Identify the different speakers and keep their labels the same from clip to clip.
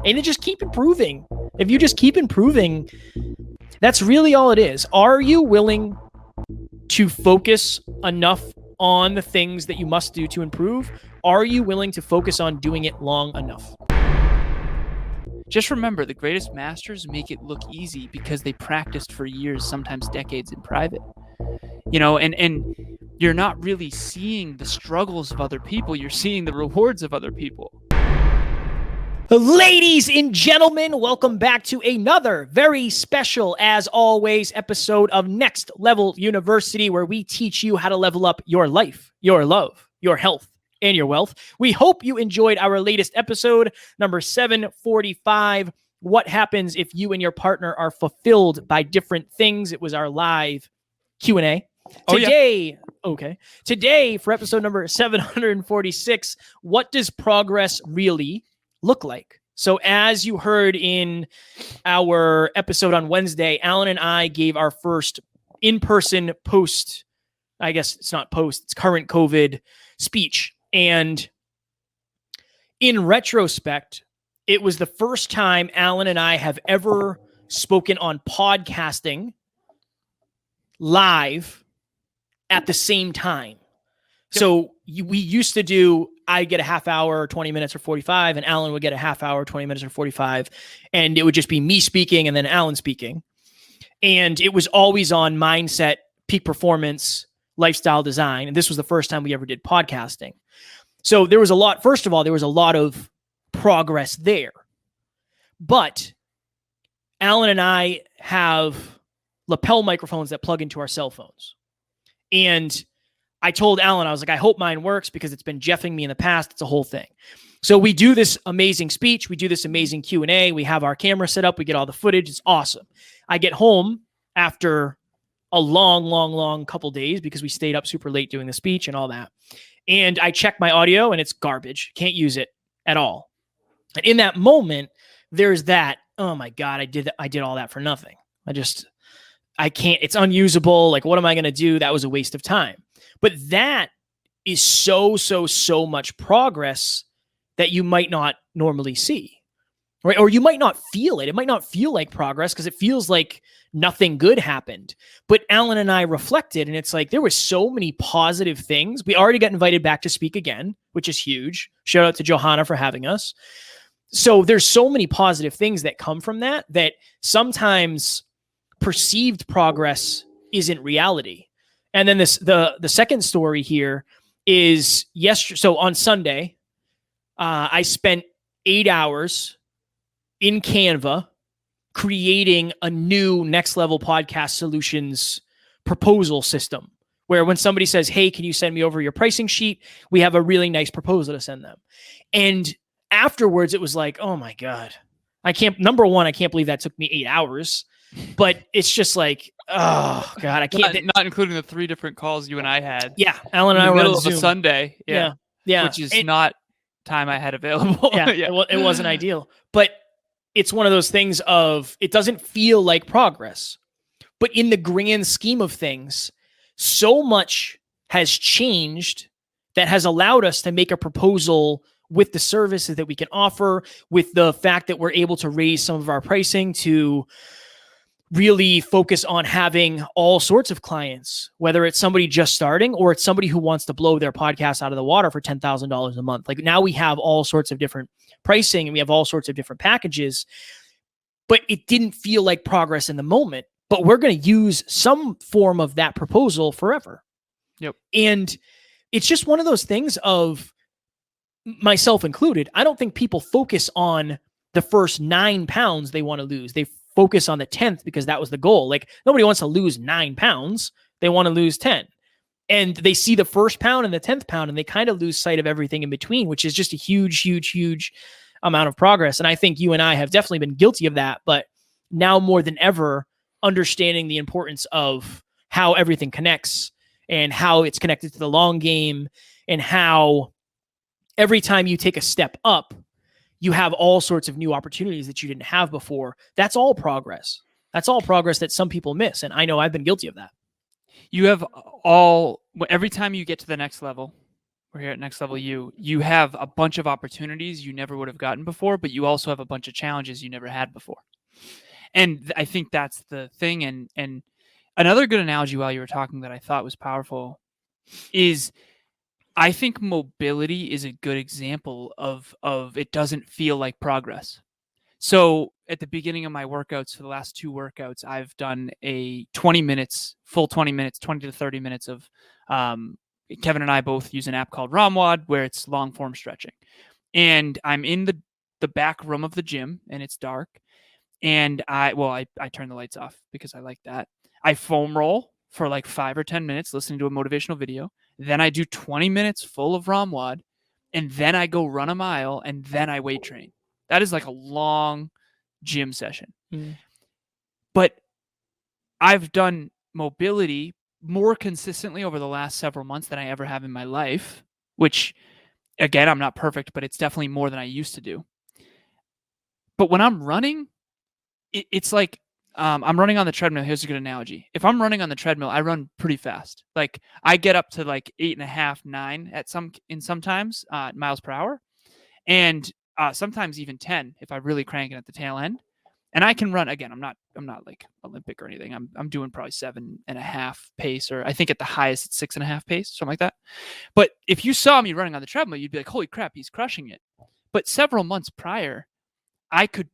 Speaker 1: And then just keep improving. If you just keep improving, that's really all it is. Are you willing to focus enough on the things that you must do to improve? Are you willing to focus on doing it long enough?
Speaker 2: Just remember, the greatest masters make it look easy because they practiced for years, sometimes decades in private. And you're not really seeing the struggles of other people. You're seeing the rewards of other people.
Speaker 1: Ladies and gentlemen, welcome back to another very special, as always, episode of Next Level University, where we teach you how to level up your life, your love, your health, and your wealth. We hope you enjoyed our latest episode, number 745. What happens if you and your partner are fulfilled by different things? It was our live Q&A. Today, for episode number 746, what does progress really look like? So as you heard in our episode on Wednesday, Alan and I gave our first in-person post, I guess it's not post, it's current COVID speech. And in retrospect, it was the first time Alan and I have ever spoken on podcasting live at the same time. So we used to do, I get a half hour, 20 minutes or 45, and Alan would get a half hour, 20 minutes or 45. And it would just be me speaking and then Alan speaking. And it was always on mindset, peak performance, lifestyle design. And this was the first time we ever did podcasting. So there was a lot, first of all, there was a lot of progress there. But Alan and I have lapel microphones that plug into our cell phones. And I told Alan, I was like, I hope mine works because it's been jeffing me in the past. It's a whole thing. So we do this amazing speech. We do this amazing Q&A. We have our camera set up. We get all the footage. It's awesome. I get home after a long couple days because we stayed up super late doing the speech and all that. And I check my audio and it's garbage. Can't use it at all. And in that moment, there's that, oh my God, I did all that for nothing. I can't, it's unusable. Like, what am I going to do? That was a waste of time. But that is so much progress that you might not normally see, right? Or you might not feel it. It might not feel like progress because it feels like nothing good happened. But Alan and I reflected, and it's like there were so many positive things. We already got invited back to speak again, which is huge. Shout out to Johanna for having us. So there's so many positive things that come from that sometimes perceived progress isn't reality. And then the second story here is yesterday. So on Sunday, I spent 8 hours in Canva creating a new Next Level Podcast Solutions proposal system where when somebody says, hey, can you send me over your pricing sheet? We have a really nice proposal to send them. And afterwards, it was like, oh my God, number one, I can't believe that took me 8 hours. But it's just like, oh God, I can't.
Speaker 2: Not including the 3 different calls you and I had.
Speaker 1: Yeah, Alan and I were
Speaker 2: middle
Speaker 1: on
Speaker 2: of
Speaker 1: Zoom.
Speaker 2: a Sunday. Yeah, which is not time I had available.
Speaker 1: It wasn't ideal. But it's one of those things of it doesn't feel like progress. But in the grand scheme of things, so much has changed that has allowed us to make a proposal with the services that we can offer, with the fact that we're able to raise some of our pricing to really focus on having all sorts of clients, whether it's somebody just starting or it's somebody who wants to blow their podcast out of the water for $10,000 a month. Like now we have all sorts of different pricing and we have all sorts of different packages, but it didn't feel like progress in the moment, but we're going to use some form of that proposal forever.
Speaker 2: Yep.
Speaker 1: And it's just one of those things of myself included. I don't think people focus on the first 9 pounds they want to lose. They focus on the 10th because that was the goal. Like nobody wants to lose 9 pounds. They want to lose 10. And they see the first pound and the 10th pound and they kind of lose sight of everything in between, which is just a huge amount of progress. And I think you and I have definitely been guilty of that, but now more than ever, understanding the importance of how everything connects and how it's connected to the long game and how every time you take a step up, you have all sorts of new opportunities that you didn't have before. That's all progress. That's all progress that some people miss. And I know I've been guilty of that.
Speaker 2: You have every time you get to the next level, We're here at Next Level you have a bunch of opportunities you never would have gotten before, but you also have a bunch of challenges you never had before. And I think that's the thing. And another good analogy while you were talking that I thought was powerful is I think mobility is a good example of it doesn't feel like progress. So at the beginning of my workouts for the last 2 workouts, I've done a 20 minutes, full 20 minutes, 20 to 30 minutes of Kevin and I both use an app called ROMWOD where it's long form stretching. And I'm in the back room of the gym and it's dark. And I turn the lights off because I like that. I foam roll for like 5 or 10 minutes listening to a motivational video. Then I do 20 minutes full of ROMWOD. And then I go run a mile and then I weight train. That is like a long gym session. But I've done mobility more consistently over the last several months than I ever have in my life, which, again, I'm not perfect, but it's definitely more than I used to do. But when I'm running, it's like I'm running on the treadmill. Here's a good analogy. If I'm running on the treadmill, I run pretty fast. Like I get up to like 8.5, 9 sometimes miles per hour. And sometimes even 10 if I really crank it at the tail end. And I can run again. I'm not like Olympic or anything. I'm doing probably 7.5 pace, or I think at the highest it's 6.5 pace, something like that. But if you saw me running on the treadmill, you'd be like, holy crap, he's crushing it. But several months prior, I could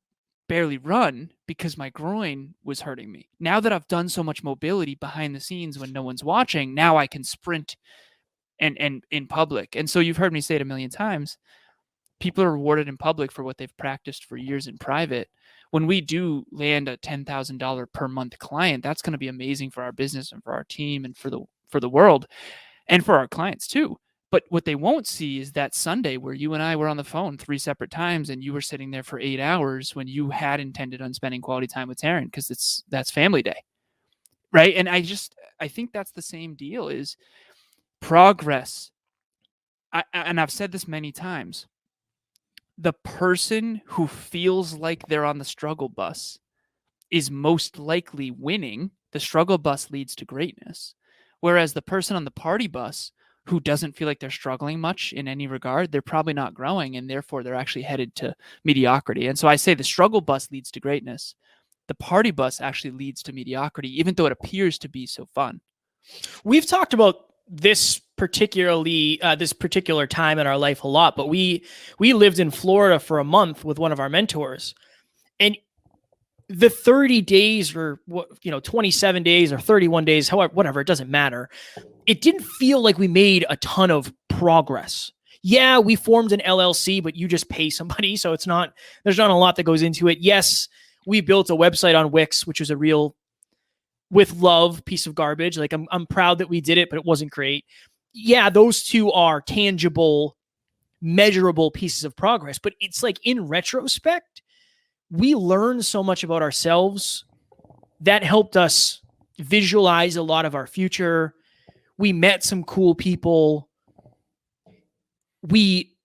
Speaker 2: barely run because my groin was hurting me. Now that I've done so much mobility behind the scenes when no one's watching, now I can sprint and in public. And so you've heard me say it a million times. People are rewarded in public for what they've practiced for years in private. When we do land a $10,000 per month client, that's going to be amazing for our business and for our team and for the world and for our clients too. But what they won't see is that Sunday where you and I were on the phone 3 separate times and you were sitting there for 8 hours when you had intended on spending quality time with Taryn, because that's family day, right? And I think that's the same deal is progress. And I've said this many times. The person who feels like they're on the struggle bus is most likely winning. The struggle bus leads to greatness. Whereas the person on the party bus who doesn't feel like they're struggling much in any regard, they're probably not growing, and therefore they're actually headed to mediocrity. And so I say the struggle bus leads to greatness. The party bus actually leads to mediocrity, even though it appears to be so fun.
Speaker 1: We've talked about this particular time in our life a lot, but we lived in Florida for a month with one of our mentors, and the 30 days or 27 days or 31 days, however, whatever, it doesn't matter. It didn't feel like we made a ton of progress. Yeah, we formed an LLC, but you just pay somebody. So there's not a lot that goes into it. Yes, we built a website on Wix, which was a real, with love, piece of garbage. Like I'm proud that we did it, but it wasn't great. Yeah, those two are tangible, measurable pieces of progress. But it's like in retrospect, we learned so much about ourselves that helped us visualize a lot of our future. We met some cool people. We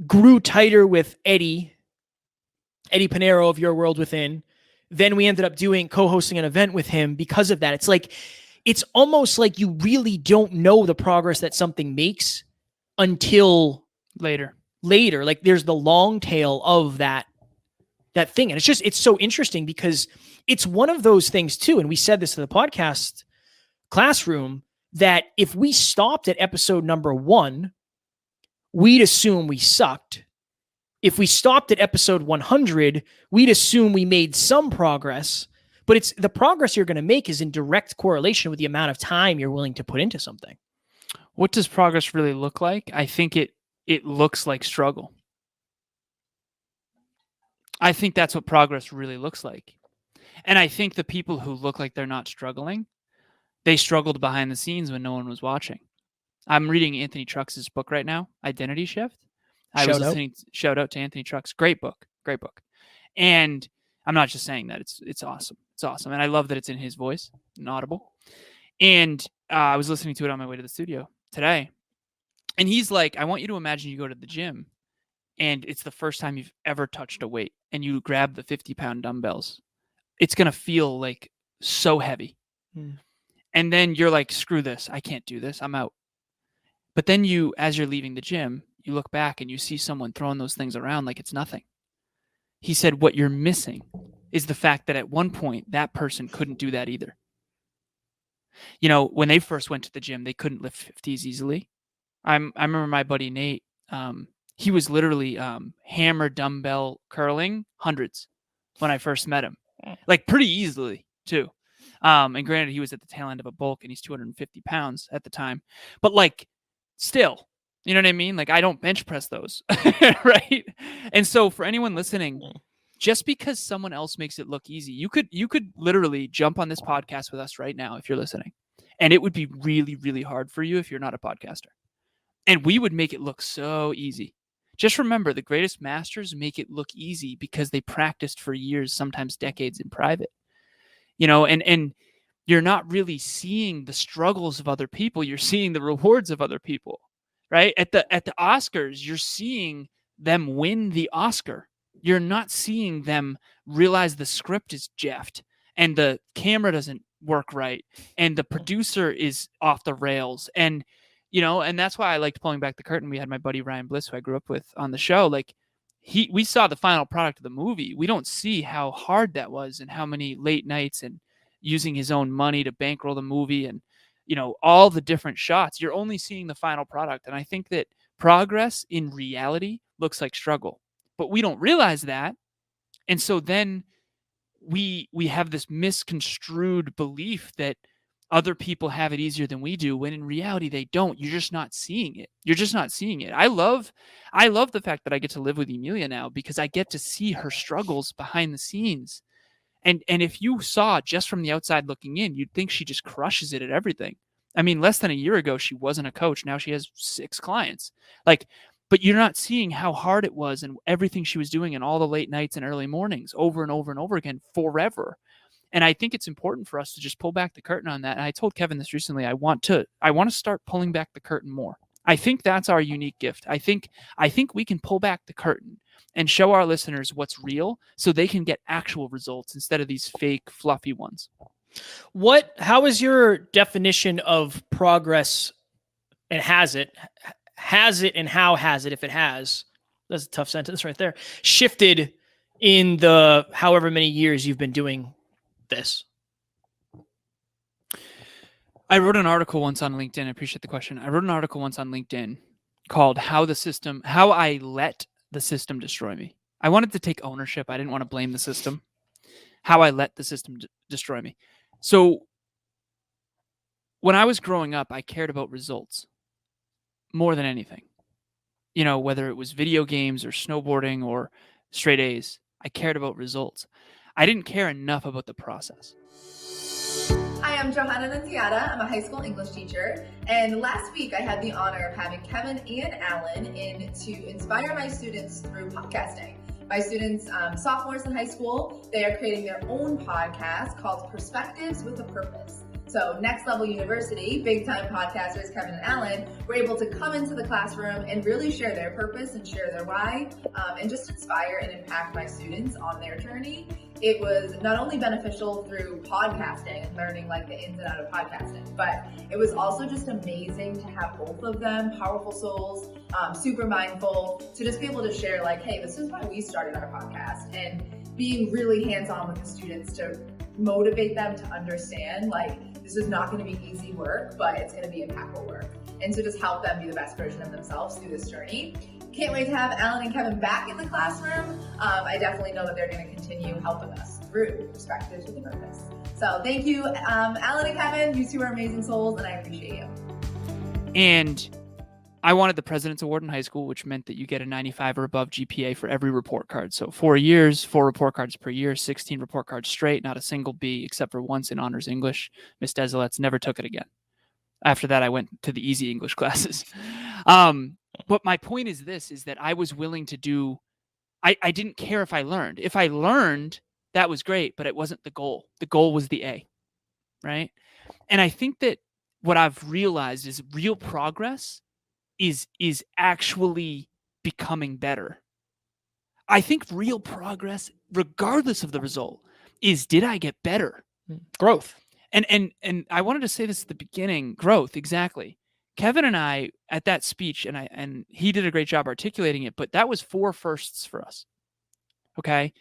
Speaker 1: grew tighter with Eddie Pinero of Your World Within. Then we ended up co-hosting an event with him because of that. It's almost like you really don't know the progress that something makes until
Speaker 2: later.
Speaker 1: Like there's the long tail of that thing. And it's so interesting because it's one of those things too. And we said this in the podcast classroom, that if we stopped at episode number 1, we'd assume we sucked. If we stopped at episode 100, we'd assume we made some progress, but it's the progress you're going to make is in direct correlation with the amount of time you're willing to put into something.
Speaker 2: What does progress really look like? I think it looks like struggle. I think that's what progress really looks like. And I think the people who look like they're not struggling, they struggled behind the scenes when no one was watching. I'm reading Anthony Trux's book right now, Identity Shift. Shout out to Anthony Trucks. Great book. And I'm not just saying that. It's awesome. It's awesome. And I love that it's in his voice, inaudible. And I was listening to it on my way to the studio today. And he's like, I want you to imagine you go to the gym and it's the first time you've ever touched a weight and you grab the 50-pound dumbbells. It's going to feel like so heavy. And then you're like, screw this. I can't do this. I'm out. But then you, as you're leaving the gym, you look back and you see someone throwing those things around like it's nothing. He said, what you're missing is the fact that at one point that person couldn't do that either. You know, when they first went to the gym, they couldn't lift 50s easily. I remember my buddy Nate, he was literally hammer dumbbell curling hundreds when I first met him, like pretty easily too. And granted, he was at the tail end of a bulk and he's 250 pounds at the time, but like still, you know what I mean? Like I don't bench press those, right? And so for anyone listening, just because someone else makes it look easy, you could literally jump on this podcast with us right now if you're listening, and it would be really, really hard for you if you're not a podcaster. And we would make it look so easy. Just remember, the greatest masters make it look easy because they practiced for years, sometimes decades in private. You know, and you're not really seeing the struggles of other people. You're seeing the rewards of other people, right? At the Oscars, you're seeing them win the Oscar. You're not seeing them realize the script is jeffed and the camera doesn't work right and the producer is off the rails. And you know, and that's why I liked pulling back the curtain. We had my buddy Ryan Bliss, who I grew up with, on the show. Like we saw the final product of the movie. We don't see how hard that was and how many late nights and using his own money to bankroll the movie and, you know, all the different shots. You're only seeing the final product. And I think that progress in reality looks like struggle, but we don't realize that. And so then we have this misconstrued belief that other people have it easier than we do, when in reality they don't. You're just not seeing it. You're just not seeing it. I love the fact that I get to live with Emilia now because I get to see her struggles behind the scenes. And if you saw just from the outside looking in, you'd think she just crushes it at everything. I mean, less than a year ago, she wasn't a coach. Now she has 6 clients. Like, but you're not seeing how hard it was and everything she was doing and all the late nights and early mornings over and over and over again forever. And I think it's important for us to just pull back the curtain on that. And I told Kevin this recently. I want to start pulling back the curtain more. I think that's our unique gift. I think we can pull back the curtain and show our listeners what's real so they can get actual results instead of these fake, fluffy ones.
Speaker 1: How is your definition of progress, and has it, and how has it, if it has, that's a tough sentence right there, shifted in the however many years you've been doing this?
Speaker 2: I wrote an article once on LinkedIn. I appreciate the question. I wrote an article once on LinkedIn called How I Let the System Destroy Me. I wanted to take ownership. I didn't want to blame the system. How I let the system destroy me. So when I was growing up, I cared about results more than anything. You know, whether it was video games or snowboarding or straight A's, I cared about results. I didn't care enough about the process.
Speaker 3: Hi, I'm Johanna Annunziata. I'm a high school English teacher. And last week I had the honor of having Kevin and Alan in to inspire my students through podcasting. My students, sophomores in high school, they are creating their own podcast called Perspectives with a Purpose. So Next Level University, big time podcasters, Kevin and Alan, were able to come into the classroom and really share their purpose and share their why, and just inspire and impact my students on their journey. It was not only beneficial through podcasting and learning like the ins and outs of podcasting, but it was also just amazing to have both of them, powerful souls, super mindful, to just be able to share like, hey, this is why we started our podcast, and being really hands-on with the students to motivate them to understand like this is not going to be easy work, but it's going to be impactful work, and to just help them be the best version of themselves through this journey. Can't wait to have Alan and Kevin back in the classroom. I definitely know that they're going to continue helping us through Perspectives with a Purpose. So thank you, Alan and Kevin. You two are amazing souls, and I appreciate you.
Speaker 2: And I wanted the President's Award in high school, which meant that you get a 95 or above GPA for every report card. So 4 years, 4 report cards per year, 16 report cards straight, not a single B except for once in honors English. Miss Desilets never took it again. After that, I went to the easy English classes. But my point is this, is that I was willing to do, I didn't care if I learned. If I learned, that was great, but it wasn't the goal. The goal was the A, right? And I think that what I've realized is real progress is actually becoming better. I think real progress, regardless of the result, is did I get better?
Speaker 1: Growth.
Speaker 2: And I wanted to say this at the beginning, growth, exactly. Kevin and I at that speech, and he did a great job articulating it, but that was 4 firsts for us. Okay.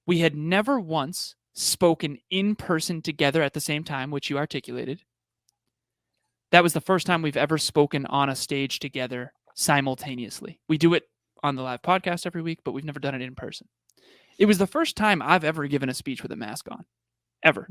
Speaker 2: We had never once spoken in person together at the same time, which you articulated. That was the first time we've ever spoken on a stage together simultaneously. We do it on the live podcast every week, but we've never done it in person. It was the first time I've ever given a speech with a mask on, ever.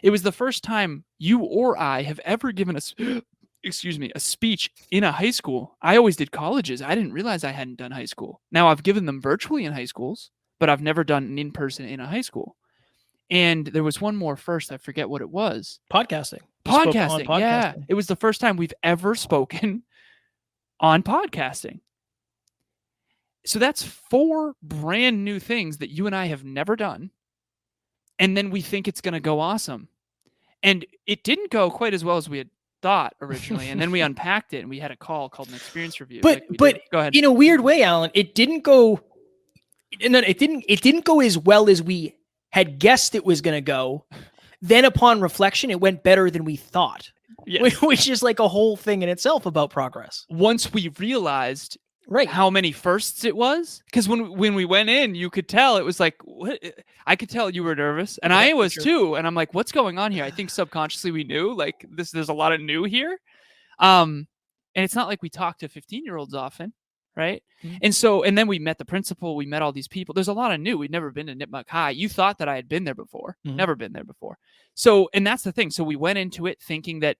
Speaker 2: It was the first time you or I have ever given a speech in a high school. I always did colleges. I didn't realize I hadn't done high school. Now I've given them virtually in high schools, but I've never done an in-person in a high school. And there was one more first. I forget what it was.
Speaker 1: Podcasting.
Speaker 2: Yeah. It was the first time we've ever spoken on podcasting. So that's 4 brand new things that you and I have never done. And then we think it's going to go awesome. And it didn't go quite as well as we had thought originally. And then we unpacked it and we had a call called an experience review.
Speaker 1: But
Speaker 2: go ahead.
Speaker 1: In a weird way, Alan, it didn't go as well as we had guessed it was going to go. Then upon reflection, it went better than we thought. Yes. Which is like a whole thing in itself about progress.
Speaker 2: Once we realized how many firsts it was, because when we went in, you could tell it was like, what? I could tell you were nervous, and I was too. And I'm like, what's going on here? I think subconsciously we knew like there's a lot of new here. And it's not like we talk to 15-year-olds often, right? Mm-hmm. And then we met the principal, we met all these people. There's a lot of new. We'd never been to Nipmuc High. You thought that I had been there before, never been there before. So, and that's the thing. So we went into it thinking that,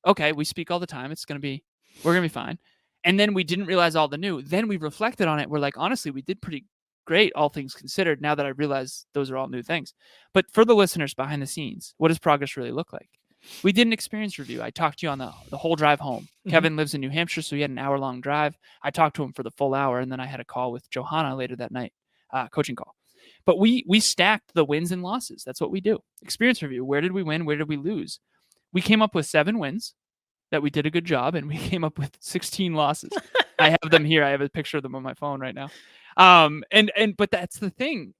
Speaker 2: okay, we speak all the time. We're going to be fine. And then we didn't realize all the new. Then we reflected on it. We're like, honestly, we did pretty great, all things considered, now that I realize those are all new things. But for the listeners behind the scenes, what does progress really look like? We did an experience review. I talked to you on the whole drive home. Mm-hmm. Kevin lives in New Hampshire, so he had an hour-long drive. I talked to him for the full hour, and then I had a call with Johanna later that night, coaching call. But we stacked the wins and losses. That's what we do. Experience review. Where did we win? Where did we lose? We came up with 7 wins that we did a good job, and we came up with 16 losses. I have them here. I have a picture of them on my phone right now. But that's the thing.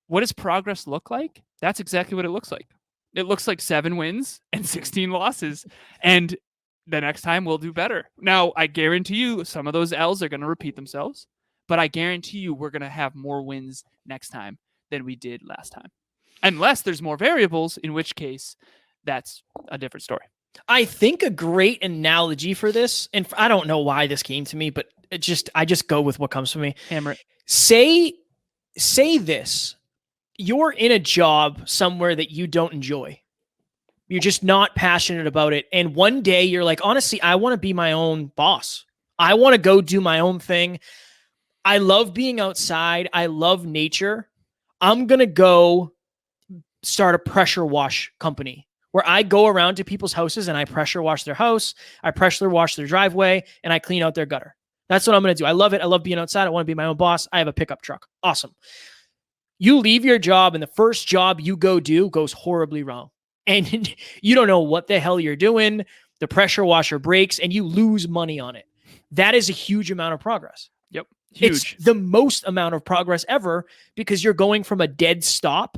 Speaker 2: What does progress look like? That's exactly what it looks like. It looks like 7 wins and 16 losses. And the next time we'll do better. Now, I guarantee you some of those L's are going to repeat themselves, but I guarantee you we're going to have more wins next time than we did last time. Unless there's more variables, in which case that's a different story.
Speaker 1: I think a great analogy for this, and I don't know why this came to me, but I just go with what comes to me.
Speaker 2: Hammer it.
Speaker 1: Say this. You're in a job somewhere that you don't enjoy. You're just not passionate about it. And one day you're like, honestly, I want to be my own boss. I want to go do my own thing. I love being outside. I love nature. I'm going to go start a pressure wash company where I go around to people's houses and I pressure wash their house. I pressure wash their driveway and I clean out their gutter. That's what I'm going to do. I love it. I love being outside. I want to be my own boss. I have a pickup truck. Awesome. You leave your job and the first job you go do goes horribly wrong. And you don't know what the hell you're doing. The pressure washer breaks and you lose money on it. That is a huge amount of progress.
Speaker 2: Yep. Huge.
Speaker 1: It's the most amount of progress ever because you're going from a dead stop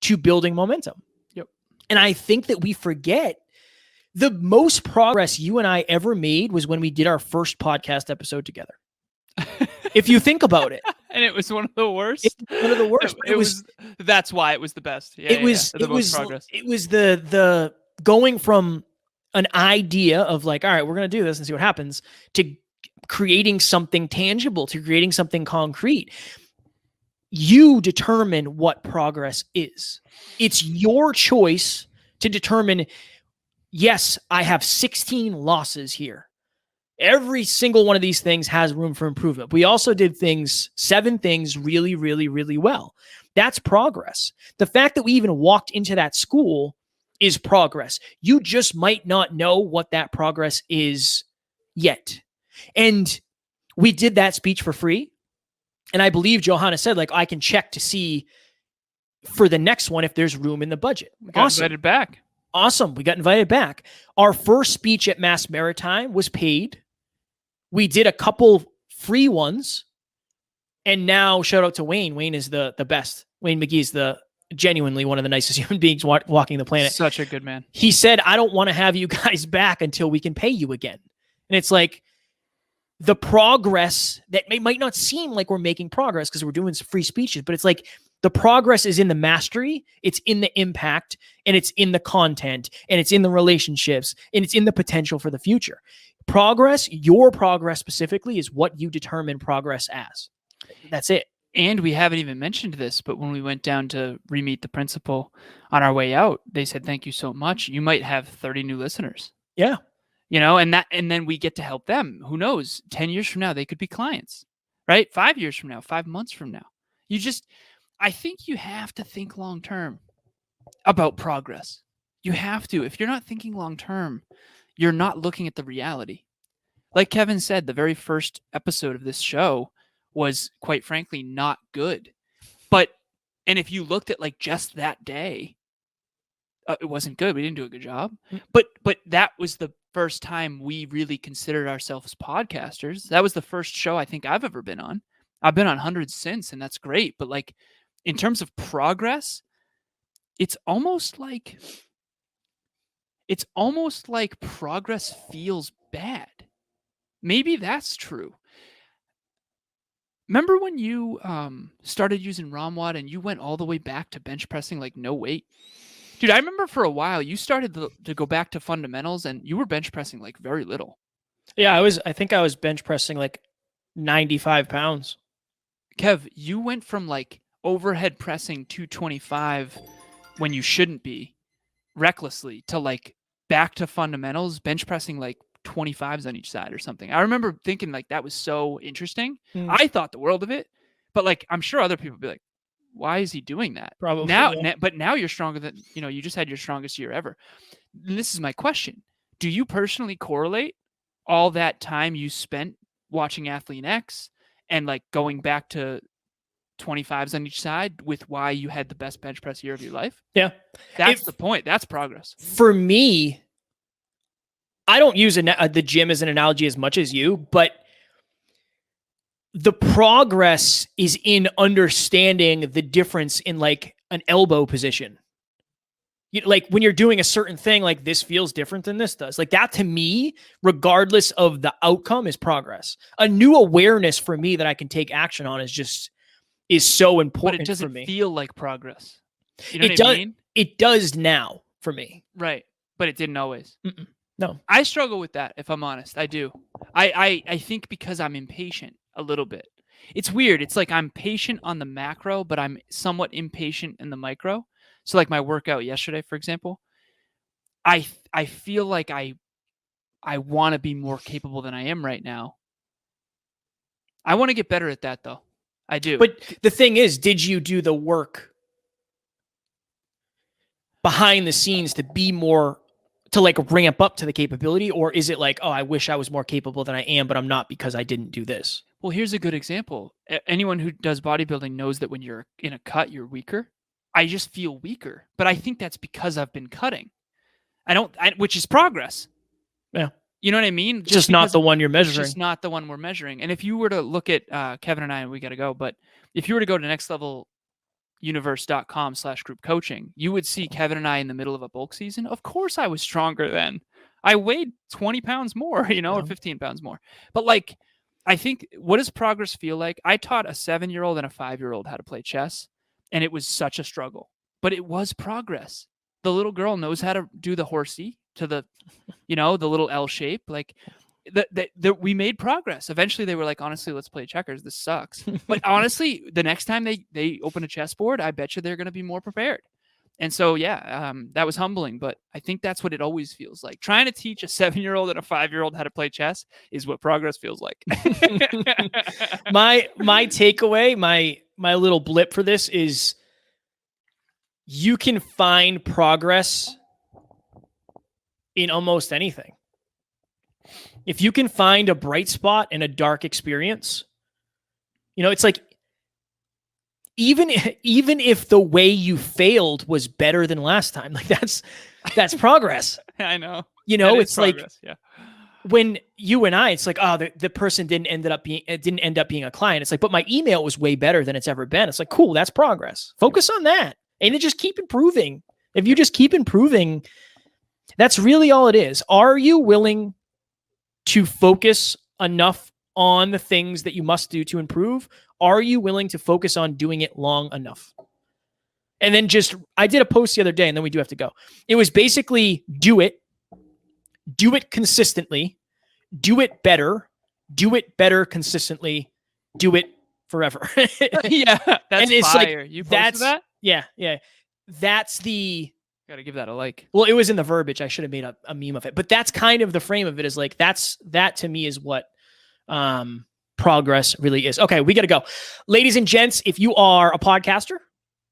Speaker 1: to building momentum.
Speaker 2: Yep.
Speaker 1: And I think that we forget the most progress you and I ever made was when we did our first podcast episode together. If you think about it.
Speaker 2: And it was one of the worst.
Speaker 1: It was one of the worst.
Speaker 2: That's why it was the best. Yeah, it was
Speaker 1: the going from an idea of like, all right, we're going to do this and see what happens, to creating something tangible, to creating something concrete. You determine what progress is. It's your choice to determine, yes, I have 16 losses here. Every single one of these things has room for improvement. We also did 7 things really, really, really well. That's progress. The fact that we even walked into that school is progress. You just might not know what that progress is yet. And we did that speech for free. And I believe Johanna said, like, I can check to see for the next one if there's room in the budget.
Speaker 2: We got invited back.
Speaker 1: Awesome. We got invited back. Our first speech at Mass Maritime was paid. We did a couple free ones. And now shout out to Wayne. Wayne is the best. Wayne McGee's genuinely one of the nicest human beings walking the planet.
Speaker 2: Such a good man.
Speaker 1: He said, I don't want to have you guys back until we can pay you again. And it's like the progress that might not seem like we're making progress because we're doing free speeches, but it's like the progress is in the mastery, it's in the impact, and it's in the content, and it's in the relationships, and it's in the potential for the future. Progress, your progress specifically, is what you determine progress as. That's it.
Speaker 2: And we haven't even mentioned this, but when we went down to re-meet the principal on our way out, they said, "Thank you so much. You might have 30 new listeners."
Speaker 1: Yeah.
Speaker 2: And then we get to help them. Who knows? 10 years from now, they could be clients, right? 5 years from now, 5 months from now. I think you have to think long-term about progress. You have to. If you're not thinking long-term, you're not looking at the reality. Like Kevin said, the very first episode of this show was, quite frankly, not good. And if you looked at like just that day, it wasn't good. We didn't do a good job. But that was the first time we really considered ourselves podcasters. That was the first show I think I've ever been on. I've been on hundreds since, and that's great. But like in terms of progress, it's almost like progress feels bad. Maybe that's true. Remember when you started using ROMWAD and you went all the way back to bench pressing like no weight? Dude, I remember for a while you started to go back to fundamentals and you were bench pressing like very little.
Speaker 1: Yeah, I think I was bench pressing like 95 pounds.
Speaker 2: Kev, you went from like overhead pressing 225 when you shouldn't be recklessly to like back to fundamentals, bench pressing like 25s on each side or something. I remember thinking like that was so interesting. I thought the world of it, but like I'm sure other people would be like, why is he doing that?
Speaker 1: Probably.
Speaker 2: Now,
Speaker 1: Yeah.
Speaker 2: but now you're stronger than, you just had your strongest year ever. And this is my question. Do you personally correlate all that time you spent watching Athlete X and like going back to 25s on each side with why you had the best bench press year of your life?
Speaker 1: Yeah.
Speaker 2: That's the point. That's progress.
Speaker 1: For me, I don't use the gym as an analogy as much as you, but the progress is in understanding the difference in like an elbow position. Like when you're doing a certain thing, like this feels different than this does. Like that to me, regardless of the outcome, is progress. A new awareness for me that I can take action on is so important.
Speaker 2: But it doesn't
Speaker 1: for me.
Speaker 2: feel like progress. You know what I mean?
Speaker 1: It does now for me.
Speaker 2: Right. But it didn't always.
Speaker 1: No.
Speaker 2: I struggle with that, if I'm honest. I do. I think because I'm impatient a little bit. It's weird. It's like I'm patient on the macro, but I'm somewhat impatient in the micro. So like my workout yesterday, for example, I feel like I want to be more capable than I am right now. I want to get better at that though. I do.
Speaker 1: But the thing is, did you do the work behind the scenes to be more, to like ramp up to the capability? Or is it like, oh, I wish I was more capable than I am, but I'm not because I didn't do this?
Speaker 2: Well, here's a good example. Anyone who does bodybuilding knows that when you're in a cut, you're weaker. I just feel weaker, but I think that's because I've been cutting. Which is progress.
Speaker 1: Yeah.
Speaker 2: You know what I mean?
Speaker 1: Just not the one you're measuring.
Speaker 2: It's just not the one we're measuring. And if you were to look at Kevin and I, we got to go, but if you were to go to nextleveluniverse.com/group coaching, you would see Kevin and I in the middle of a bulk season. Of course I was stronger then. I weighed 20 pounds more, or 15 pounds more. But like, I think, what does progress feel like? I taught a 7-year-old and a 5-year-old how to play chess, and it was such a struggle, but it was progress. The little girl knows how to do the horsey to the, the little L shape. Like we made progress. Eventually they were like, honestly, let's play checkers. This sucks. But honestly, the next time they open a chessboard, I bet you they're going to be more prepared. And so, that was humbling, but I think that's what it always feels like. Trying to teach a 7-year-old and a 5-year-old how to play chess is what progress feels like.
Speaker 1: My takeaway, my little blip for this is you can find progress in almost anything. If you can find a bright spot in a dark experience, it's like, even if the way you failed was better than last time, like that's progress.
Speaker 2: I know.
Speaker 1: It's
Speaker 2: progress.
Speaker 1: like when you and I, it's like, oh, the person didn't end up being a client. It's like, but my email was way better than it's ever been. It's like, cool, that's progress. Focus on that. And then just keep improving. If you just keep improving, that's really all it is. Are you willing to focus enough on the things that you must do to improve? Are you willing to focus on doing it long enough? And then I did a post the other day, and then we do have to go. It was basically do it consistently, do it better consistently, do it forever.
Speaker 2: Yeah, that's
Speaker 1: and it's
Speaker 2: fire.
Speaker 1: like,
Speaker 2: You posted that?
Speaker 1: Yeah. That's
Speaker 2: Gotta give that a like.
Speaker 1: well, it was in the verbiage. I should have made a meme of it, but that's kind of the frame of it, is like, that to me is what progress really is. Okay, we got to go. Ladies and gents, if you are a podcaster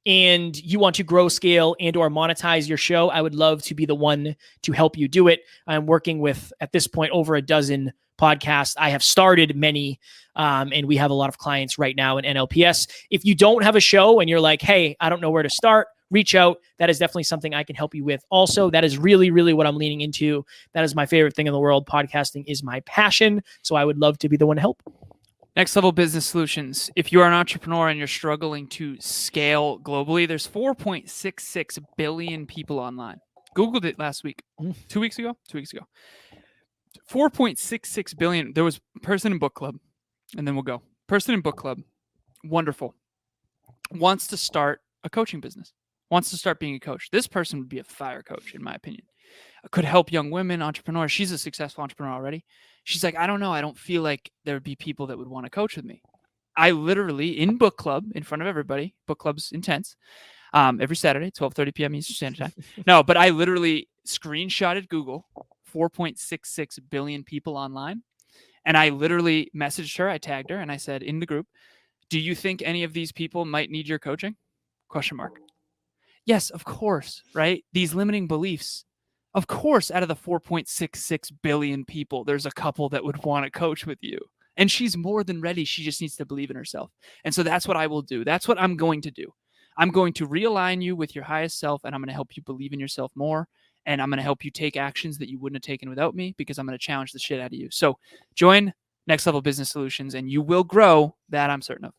Speaker 1: and you want to grow, scale, and or monetize your show, I would love to be the one to help you do it. I'm working with, at this point, over a dozen podcasts. I have started many, and we have a lot of clients right now in NLPS. If you don't have a show and you're like, hey, I don't know where to start, reach out. That is definitely something I can help you with. Also, that is really, really what I'm leaning into. That is my favorite thing in the world. Podcasting is my passion. So I would love to be the one to help.
Speaker 2: Next Level Business Solutions. If you are an entrepreneur and you're struggling to scale globally, there's 4.66 billion people online. Googled it last week. 2 weeks ago? 2 weeks ago. 4.66 billion. There was person in book club, and then we'll go. Person in book club. Wonderful. Wants to start a coaching business. Wants to start being a coach. This person would be a fire coach, in my opinion. Could help young women, entrepreneurs. She's a successful entrepreneur already. She's like, I don't know. I don't feel like there would be people that would want to coach with me. I literally, in book club, in front of everybody, book club's intense, every Saturday, 12:30 p.m. Eastern Standard Time. No, but I literally screenshotted Google, 4.66 billion people online. And I literally messaged her. I tagged her and I said in the group, do you think any of these people might need your coaching? ? Yes, of course, right? These limiting beliefs. Of course, out of the 4.66 billion people, there's a couple that would want to coach with you. And she's more than ready. She just needs to believe in herself. And so that's what I will do. That's what I'm going to do. I'm going to realign you with your highest self, and I'm going to help you believe in yourself more. And I'm going to help you take actions that you wouldn't have taken without me, because I'm going to challenge the shit out of you. So join Next Level Business Solutions and you will grow. That I'm certain of.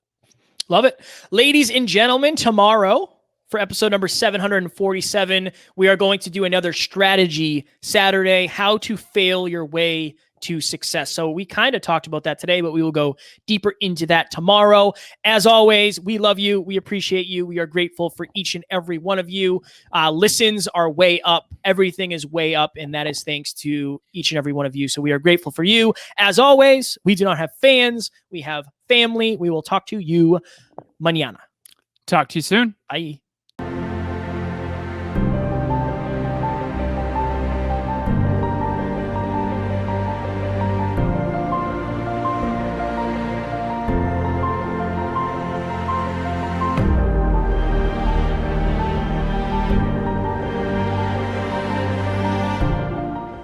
Speaker 1: Love it. Ladies and gentlemen, tomorrow, for episode number 747, we are going to do another strategy Saturday, how to fail your way to success. So we kind of talked about that today, but we will go deeper into that tomorrow. As always, we love you. We appreciate you. We are grateful for each and every one of you. Listens are way up. Everything is way up, and that is thanks to each and every one of you. So we are grateful for you. As always, we do not have fans. We have family. We will talk to you mañana.
Speaker 2: Talk to you soon.
Speaker 1: Bye.